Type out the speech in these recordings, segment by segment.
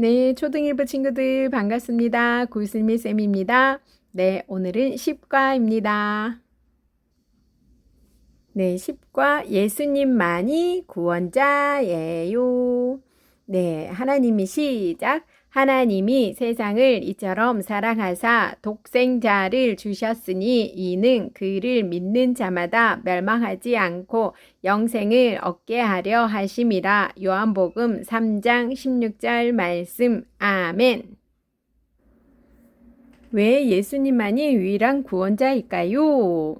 네, 초등일부 친구들 반갑습니다. 구슬미 쌤입니다. 네, 오늘은 10과입니다. 네, 10과 예수님만이 구원자예요. 네, 하나님이 시작. 하나님이 세상을 이처럼 사랑하사 독생자를 주셨으니 이는 그를 믿는 자마다 멸망하지 않고 영생을 얻게 하려 하심이라. 요한복음 3장 16절 말씀. 아멘. 왜 예수님만이 유일한 구원자일까요?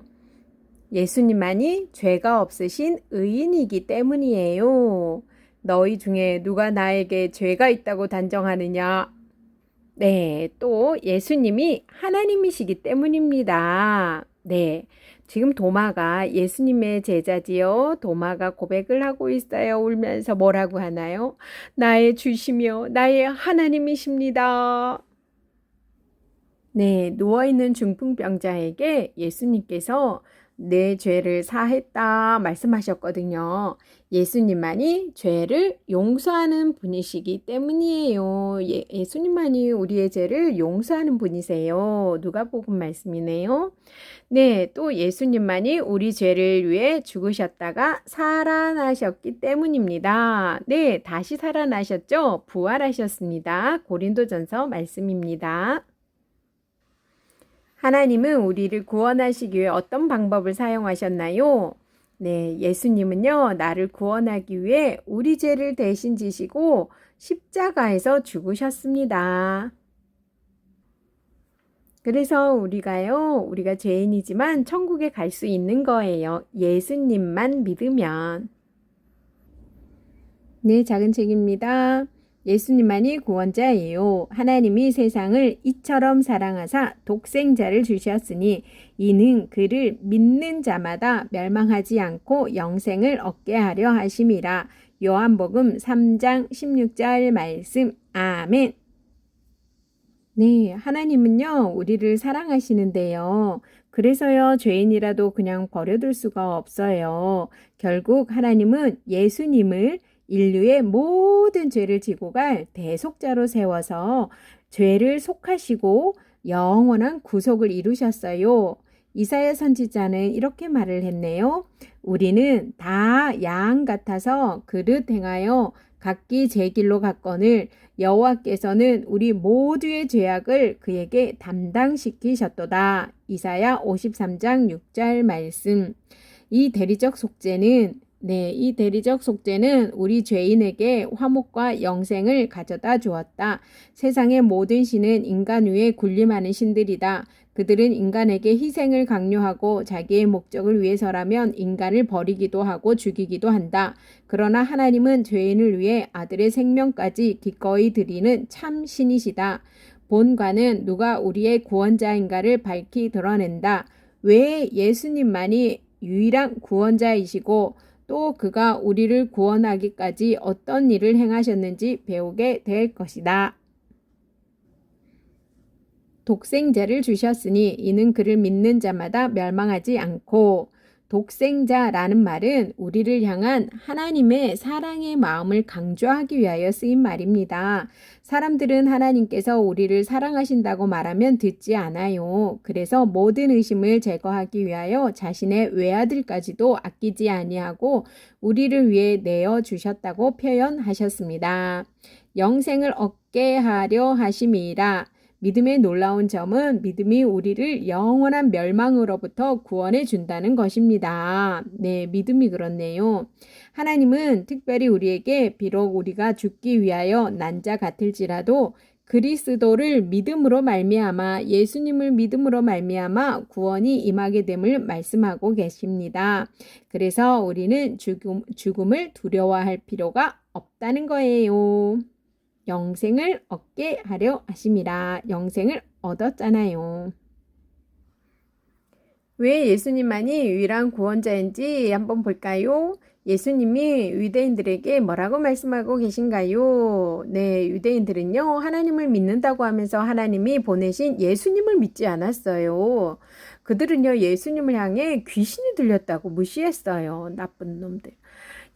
예수님만이 죄가 없으신 의인이기 때문이에요. 너희 중에 누가 나에게 죄가 있다고 단정하느냐? 네, 또 예수님이 하나님이시기 때문입니다. 네, 지금 도마가 예수님의 제자지요. 도마가 고백을 하고 있어요. 울면서 뭐라고 하나요? 나의 주시며 나의 하나님이십니다. 네, 누워있는 중풍병자에게 예수님께서 내 죄를 사했다 말씀하셨거든요. 예수님만이 죄를 용서하는 분이시기 때문이에요. 예수님만이 우리의 죄를 용서하는 분이세요. 누가복음 말씀이네요. 네, 또 예수님만이 우리 죄를 위해 죽으셨다가 살아나셨기 때문입니다. 네, 다시 살아나셨죠? 부활하셨습니다. 고린도전서 말씀입니다. 하나님은 우리를 구원하시기 위해 어떤 방법을 사용하셨나요? 네, 예수님은요, 나를 구원하기 위해 우리 죄를 대신 지시고 십자가에서 죽으셨습니다. 그래서 우리가 죄인이지만 천국에 갈 수 있는 거예요. 예수님만 믿으면. 네, 작은 책입니다. 예수님만이 구원자예요. 하나님이 세상을 이처럼 사랑하사 독생자를 주셨으니 이는 그를 믿는 자마다 멸망하지 않고 영생을 얻게 하려 하심이라. 요한복음 3장 16절 말씀. 아멘. 네, 하나님은요, 우리를 사랑하시는데요. 그래서요, 죄인이라도 그냥 버려둘 수가 없어요. 결국 하나님은 예수님을 인류의 모든 죄를 지고 갈 대속자로 세워서 죄를 속하시고 영원한 구속을 이루셨어요. 이사야 선지자는 이렇게 말을 했네요. 우리는 다 양 같아서 그릇 행하여 각기 제 길로 갔거늘 여호와께서는 우리 모두의 죄악을 그에게 담당시키셨도다. 이사야 53장 6절 말씀. 이 대리적 속죄는 우리 죄인에게 화목과 영생을 가져다 주었다. 세상의 모든 신은 인간 위에 군림하는 신들이다. 그들은 인간에게 희생을 강요하고 자기의 목적을 위해서라면 인간을 버리기도 하고 죽이기도 한다. 그러나 하나님은 죄인을 위해 아들의 생명까지 기꺼이 드리는 참 신이시다. 본관은 누가 우리의 구원자인가를 밝히 드러낸다. 왜 예수님만이 유일한 구원자이시고 또 그가 우리를 구원하기까지 어떤 일을 행하셨는지 배우게 될 것이다. 독생자를 주셨으니 이는 그를 믿는 자마다 멸망하지 않고, 독생자라는 말은 우리를 향한 하나님의 사랑의 마음을 강조하기 위하여 쓰인 말입니다. 사람들은 하나님께서 우리를 사랑하신다고 말하면 듣지 않아요. 그래서 모든 의심을 제거하기 위하여 자신의 외아들까지도 아끼지 아니하고 우리를 위해 내어 주셨다고 표현하셨습니다. 영생을 얻게 하려 하심이라. 믿음의 놀라운 점은 믿음이 우리를 영원한 멸망으로부터 구원해 준다는 것입니다. 네, 믿음이 그렇네요. 하나님은 특별히 우리에게 비록 우리가 죽기 위하여 난 자 같을지라도 그리스도를 믿음으로 말미암아 예수님을 믿음으로 말미암아 구원이 임하게 됨을 말씀하고 계십니다. 그래서 우리는 죽음을 두려워할 필요가 없다는 거예요. 영생을 얻게 하려 하심이라. 영생을 얻었잖아요. 왜 예수님만이 유일한 구원자인지 한번 볼까요? 예수님이 유대인들에게 뭐라고 말씀하고 계신가요? 네, 유대인들은요, 하나님을 믿는다고 하면서 하나님이 보내신 예수님을 믿지 않았어요. 그들은요, 예수님을 향해 귀신이 들렸다고 무시했어요. 나쁜 놈들.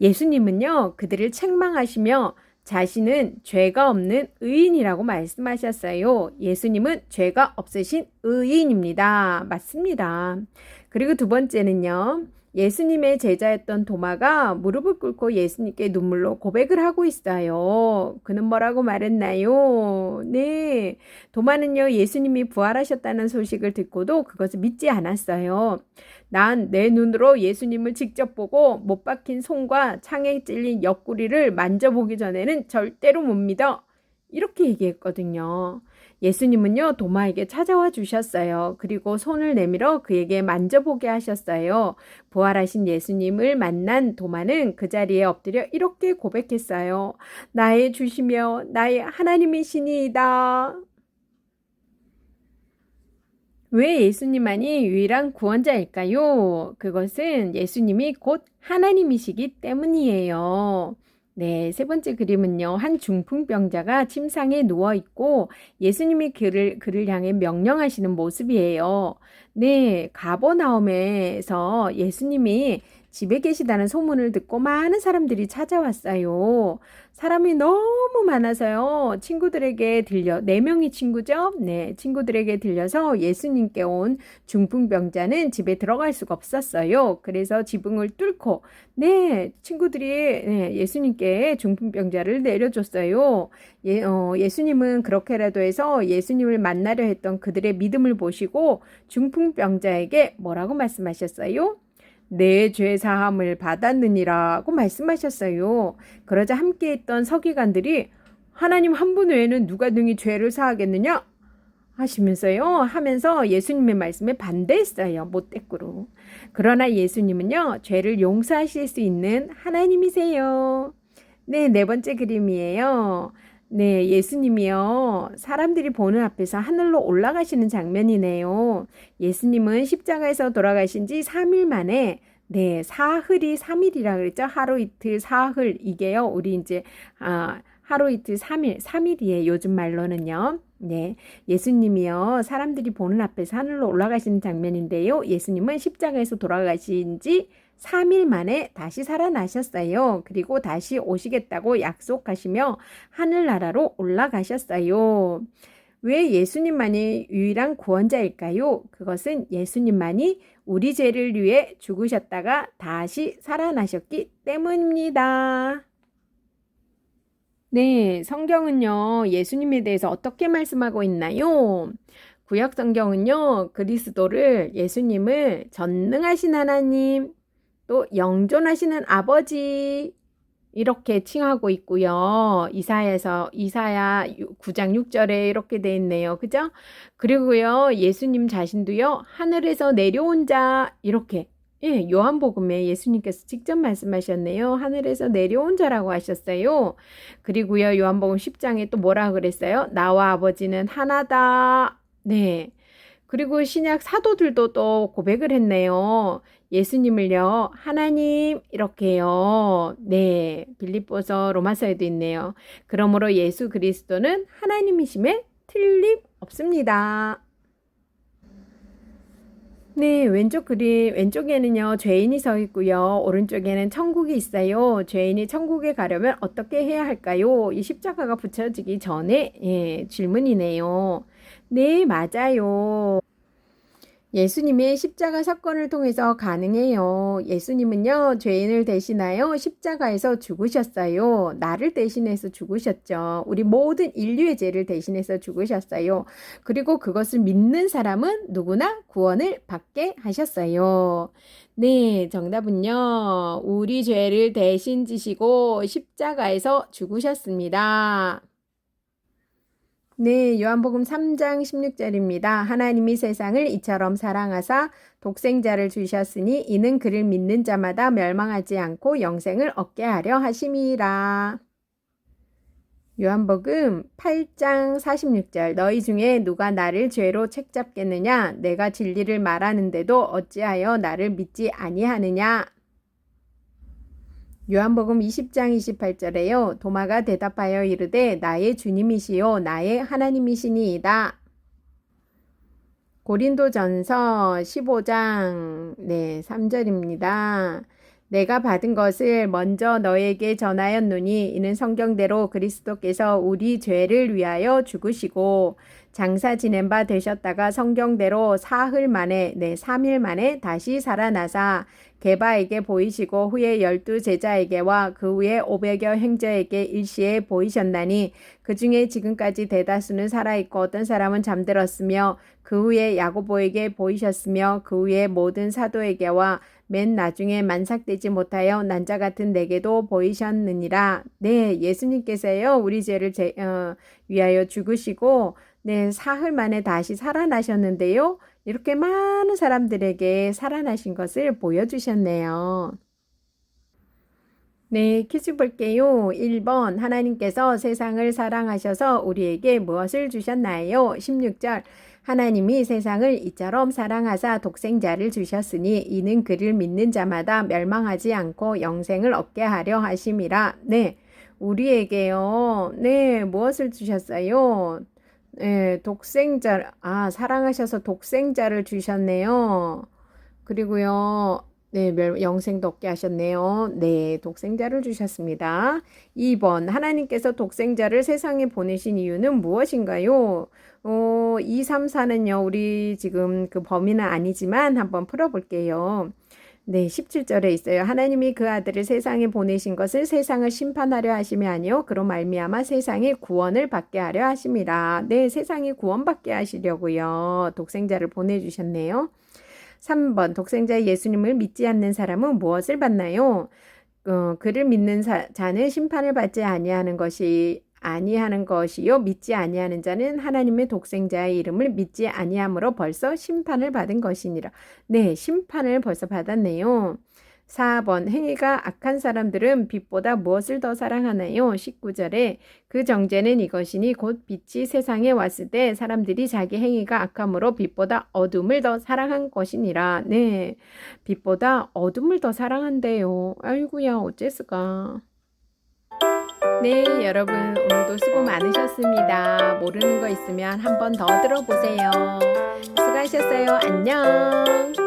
예수님은요, 그들을 책망하시며 자신은 죄가 없는 의인이라고 말씀하셨어요. 예수님은 죄가 없으신 의인입니다. 맞습니다. 그리고 두 번째는요. 예수님의 제자였던 도마가 무릎을 꿇고 예수님께 눈물로 고백을 하고 있어요. 그는 뭐라고 말했나요? 네. 도마는요, 예수님이 부활하셨다는 소식을 듣고도 그것을 믿지 않았어요. 난 내 눈으로 예수님을 직접 보고 못 박힌 손과 창에 찔린 옆구리를 만져보기 전에는 절대로 못 믿어. 이렇게 얘기했거든요. 예수님은요, 도마에게 찾아와 주셨어요. 그리고 손을 내밀어 그에게 만져보게 하셨어요. 부활하신 예수님을 만난 도마는 그 자리에 엎드려 이렇게 고백했어요. 나의 주시며 나의 하나님이시니이다. 왜 예수님만이 유일한 구원자일까요? 그것은 예수님이 곧 하나님이시기 때문이에요. 네, 세 번째 그림은요. 한 중풍병자가 침상에 누워있고 예수님이 그를 향해 명령하시는 모습이에요. 네, 가버나움에서 예수님이 집에 계시다는 소문을 듣고 많은 사람들이 찾아왔어요. 사람이 너무 많아서요. 친구들에게 들려, 4명이 친구죠? 네, 친구들에게 들려서 예수님께 온 중풍병자는 집에 들어갈 수가 없었어요. 그래서 지붕을 뚫고, 네, 친구들이 예수님께 중풍병자를 내려줬어요. 예수님은 그렇게라도 해서 예수님을 만나려 했던 그들의 믿음을 보시고 중풍병자에게 뭐라고 말씀하셨어요? 내 죄 사함을 받았느니라고 말씀하셨어요. 그러자 함께 있던 서기관들이 하나님 한 분 외에는 누가 능히 죄를 사하겠느냐? 하면서 예수님의 말씀에 반대했어요. 못됐구로. 그러나 예수님은요, 죄를 용서하실 수 있는 하나님이세요. 네, 네 번째 그림이에요. 네, 예수님이요. 사람들이 보는 앞에서 하늘로 올라가시는 장면이네요. 예수님은 십자가에서 돌아가신 지 3일 만에 네, 사흘이 3일이라 그랬죠. 하루 이틀 사흘 이게요. 우리 이제 하루 이틀 3일이에요. 요즘 말로는요. 네, 예수님이요. 사람들이 보는 앞에서 하늘로 올라가시는 장면인데요. 예수님은 십자가에서 돌아가신 지 3일 만에 다시 살아나셨어요. 그리고 다시 오시겠다고 약속하시며 하늘나라로 올라가셨어요. 왜 예수님만이 유일한 구원자일까요? 그것은 예수님만이 우리 죄를 위해 죽으셨다가 다시 살아나셨기 때문입니다. 네, 성경은요, 예수님에 대해서 어떻게 말씀하고 있나요? 구약 성경은요, 그리스도를, 예수님을 전능하신 하나님, 또 영존하시는 아버지, 이렇게 칭하고 있고요. 이사야 9장 6절에 이렇게 돼 있네요. 그죠? 그리고요, 예수님 자신도요, 하늘에서 내려온 자, 이렇게. 예, 요한복음에 예수님께서 직접 말씀하셨네요. 하늘에서 내려온 자라고 하셨어요. 그리고요, 요한복음 10장에 또 뭐라 그랬어요? 나와 아버지는 하나다. 네. 그리고 신약 사도들도 또 고백을 했네요. 예수님을요, 하나님, 이렇게요. 네, 빌립보서 로마서에도 있네요. 그러므로 예수 그리스도는 하나님이심에 틀림없습니다. 네, 왼쪽 그림, 왼쪽에는요, 죄인이 서 있고요. 오른쪽에는 천국이 있어요. 죄인이 천국에 가려면 어떻게 해야 할까요? 이 십자가가 붙여지기 전에, 질문이네요. 네, 맞아요. 예수님의 십자가 사건을 통해서 가능해요. 예수님은요, 죄인을 대신하여 십자가에서 죽으셨어요. 나를 대신해서 죽으셨죠. 우리 모든 인류의 죄를 대신해서 죽으셨어요. 그리고 그것을 믿는 사람은 누구나 구원을 받게 하셨어요. 네, 정답은요, 우리 죄를 대신 지시고 십자가에서 죽으셨습니다. 네, 요한복음 3장 16절입니다. 하나님이 세상을 이처럼 사랑하사 독생자를 주셨으니 이는 그를 믿는 자마다 멸망하지 않고 영생을 얻게 하려 하심이라. 요한복음 8장 46절 너희 중에 누가 나를 죄로 책잡겠느냐? 내가 진리를 말하는데도 어찌하여 나를 믿지 아니하느냐? 요한복음 20장 28절에요. 도마가 대답하여 이르되 나의 주님이시요 나의 하나님이시니이다. 고린도전서 15장 3절입니다. 내가 받은 것을 먼저 너에게 전하였노니 이는 성경대로 그리스도께서 우리 죄를 위하여 죽으시고 장사 지낸 바 되셨다가 성경대로 3일 만에 다시 살아나사 게바에게 보이시고 후에 12제자에게와 그 후에 500여 행저에게 일시에 보이셨나니 그 중에 지금까지 대다수는 살아있고 어떤 사람은 잠들었으며 그 후에 야고보에게 보이셨으며 그 후에 모든 사도에게와 맨 나중에 만삭되지 못하여 난자 같은 내게도 보이셨느니라. 네, 예수님께서요 우리 죄를 위하여 죽으시고 네, 사흘 만에 다시 살아나셨는데요. 이렇게 많은 사람들에게 살아나신 것을 보여주셨네요. 네, 퀴즈 볼게요. 1번 하나님께서 세상을 사랑하셔서 우리에게 무엇을 주셨나요? 16절 하나님이 세상을 이처럼 사랑하사 독생자를 주셨으니 이는 그를 믿는 자마다 멸망하지 않고 영생을 얻게 하려 하심이라. 네, 우리에게요. 네, 무엇을 주셨어요? 네, 사랑하셔서 독생자를 주셨네요. 그리고요, 네, 영생도 얻게 하셨네요. 네, 독생자를 주셨습니다. 2번, 하나님께서 독생자를 세상에 보내신 이유는 무엇인가요? 2, 3, 4는요, 우리 지금 그 범위는 아니지만 한번 풀어볼게요. 네, 17절에 있어요. 하나님이 그 아들을 세상에 보내신 것을 세상을 심판하려 하심이 아니요 그로 말미암아 세상에 구원을 받게 하려 하심이라. 네, 세상에 구원받게 하시려고요. 독생자를 보내주셨네요. 3번 독생자 예수님을 믿지 않는 사람은 무엇을 받나요? 그를 믿는 자는 심판을 받지 아니하는 것이요 믿지 아니하는 자는 하나님의 독생자의 이름을 믿지 아니함으로 벌써 심판을 받은 것이니라. 네, 심판을 벌써 받았네요. 4번 행위가 악한 사람들은 빛보다 무엇을 더 사랑하나요? 19절에 그 정죄는 이것이니 곧 빛이 세상에 왔을 때 사람들이 자기 행위가 악함으로 빛보다 어둠을 더 사랑한 것이니라. 네, 빛보다 어둠을 더 사랑한대요. 아이고야 어째서가. 네, 여러분 오늘도 수고 많으셨습니다. 모르는 거 있으면 한 번 더 들어보세요. 수고하셨어요. 안녕.